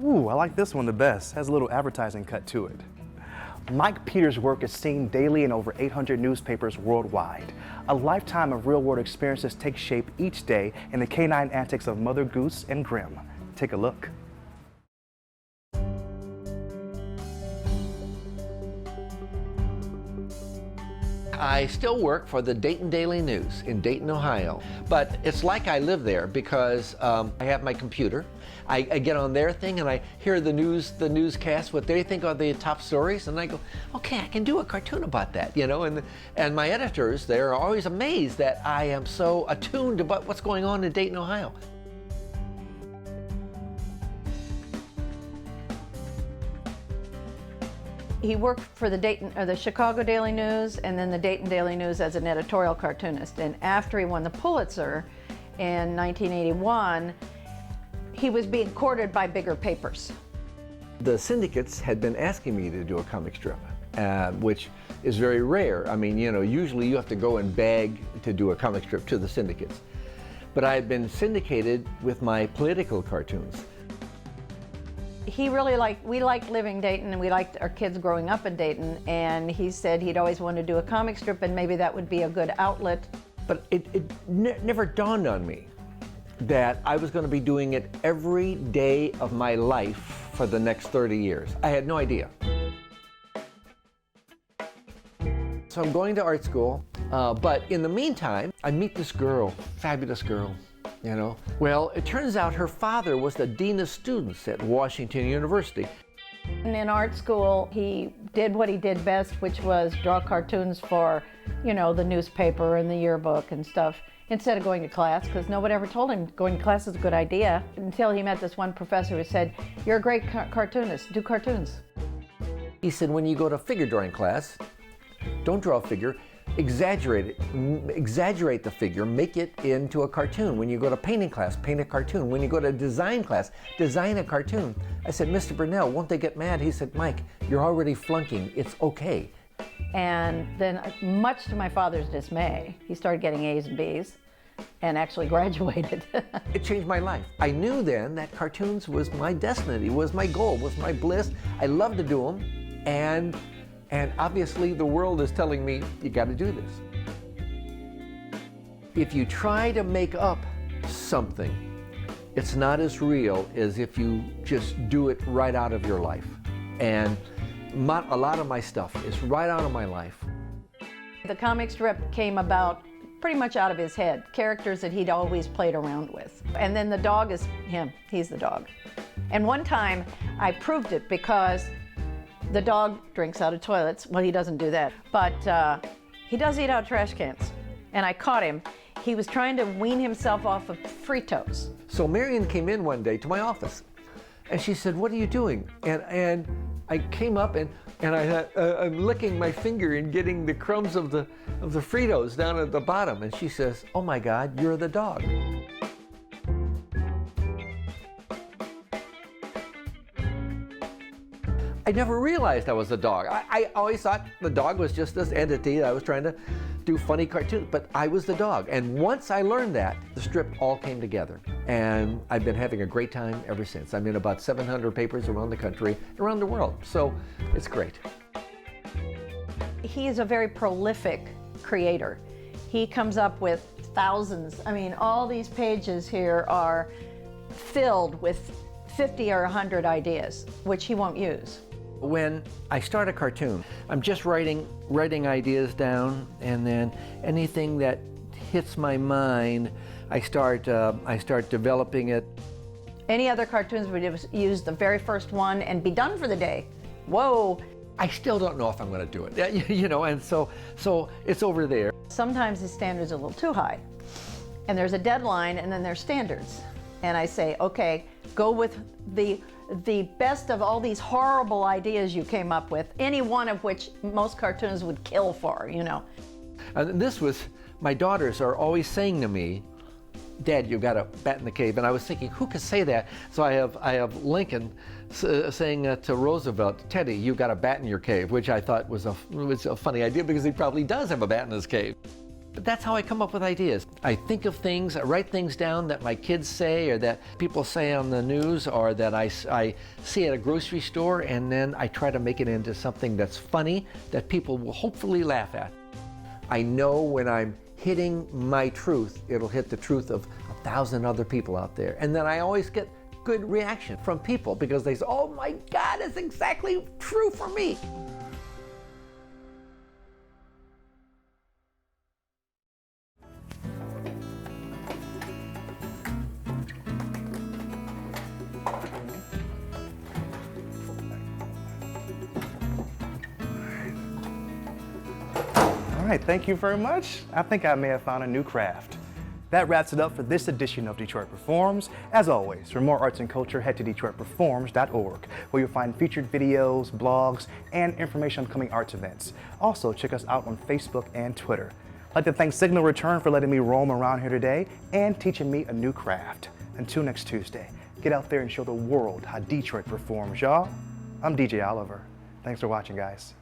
Ooh, I like this one the best. Has a little advertising cut to it. Mike Peters' work is seen daily in over 800 newspapers worldwide. A lifetime of real-world experiences takes shape each day in the canine antics of Mother Goose and Grim. Take a look. I still work for the Dayton Daily News in Dayton, Ohio. But it's like I live there because I have my computer. I get on their thing and I hear the newscast, what they think are the top stories, and I go, okay, I can do a cartoon about that, you know. And my editors, they're always amazed that I am so attuned about what's going on in Dayton, Ohio. He worked for the Chicago Daily News and then the Dayton Daily News as an editorial cartoonist. And after he won the Pulitzer in 1981, he was being courted by bigger papers. The syndicates had been asking me to do a comic strip, which is very rare. I mean, you know, usually you have to go and beg to do a comic strip to the syndicates. But I had been syndicated with my political cartoons. We liked living Dayton and we liked our kids growing up in Dayton, and he said he'd always wanted to do a comic strip and maybe that would be a good outlet. But it never dawned on me that I was going to be doing it every day of my life for the next 30 years. I had no idea. So I'm going to art school, but in the meantime, I meet this girl, fabulous girl. You know? Well, it turns out her father was the dean of students at Washington University. And in art school, he did what he did best, which was draw cartoons for, you know, the newspaper and the yearbook and stuff, instead of going to class, because nobody ever told him going to class is a good idea, until he met this one professor who said, "You're a great cartoonist, do cartoons." He said, when you go to figure drawing class, don't draw a figure, exaggerate it, exaggerate the figure, make it into a cartoon. When you go to painting class, paint a cartoon. When you go to design class, design a cartoon. I said, Mr. Burnell, won't they get mad? He said, Mike, you're already flunking, it's okay. And then, much to my father's dismay, he started getting A's and B's and actually graduated. It changed my life. I knew then that cartoons was my destiny, was my goal, was my bliss. I love to do them, and obviously the world is telling me, you got to do this. If you try to make up something, it's not as real as if you just do it right out of your life. And a lot of my stuff is right out of my life. The comic strip came about pretty much out of his head, characters that he'd always played around with. And then the dog is him, he's the dog. And one time I proved it because the dog drinks out of toilets. Well, he doesn't do that, but he does eat out of trash cans. And I caught him. He was trying to wean himself off of Fritos. So Marion came in one day to my office, and she said, "What are you doing?" And I came up and I'm licking my finger and getting the crumbs of the Fritos down at the bottom. And she says, "Oh my God, you're the dog." I never realized I was a dog. I always thought the dog was just this entity that I was trying to do funny cartoons, but I was the dog. And once I learned that, the strip all came together. And I've been having a great time ever since. I'm in about 700 papers around the country, around the world. So it's great. He is a very prolific creator. He comes up with thousands. I mean, all these pages here are filled with 50 or 100 ideas, which he won't use. When I start a cartoon, I'm just writing ideas down, and then anything that hits my mind, I start developing it. Any other cartoons would use the very first one and be done for the day. Whoa. I still don't know if I'm going to do it, you know, and so it's over there. Sometimes the standards are a little too high, and there's a deadline, and then there's standards. And I say, okay, go with the best of all these horrible ideas you came up with, any one of which most cartoons would kill for, you know. And this was, my daughters are always saying to me, "Dad, you've got a bat in the cave." And I was thinking, who could say that? So I have Lincoln saying to Roosevelt, "Teddy, you've got a bat in your cave," which I thought was a funny idea because he probably does have a bat in his cave. But that's how I come up with ideas. I think of things, I write things down that my kids say or that people say on the news or that I see at a grocery store, and then I try to make it into something that's funny that people will hopefully laugh at. I know when I'm hitting my truth, it'll hit the truth of 1,000 other people out there. And then I always get good reaction from people because they say, oh my God, it's exactly true for me. All right, thank you very much. I think I may have found a new craft. That wraps it up for this edition of Detroit Performs. As always, for more arts and culture, head to DetroitPerforms.org, where you'll find featured videos, blogs, and information on coming arts events. Also, check us out on Facebook and Twitter. I'd like to thank Signal Return for letting me roam around here today and teaching me a new craft. Until next Tuesday, get out there and show the world how Detroit performs, y'all. I'm DJ Oliver. Thanks for watching, guys.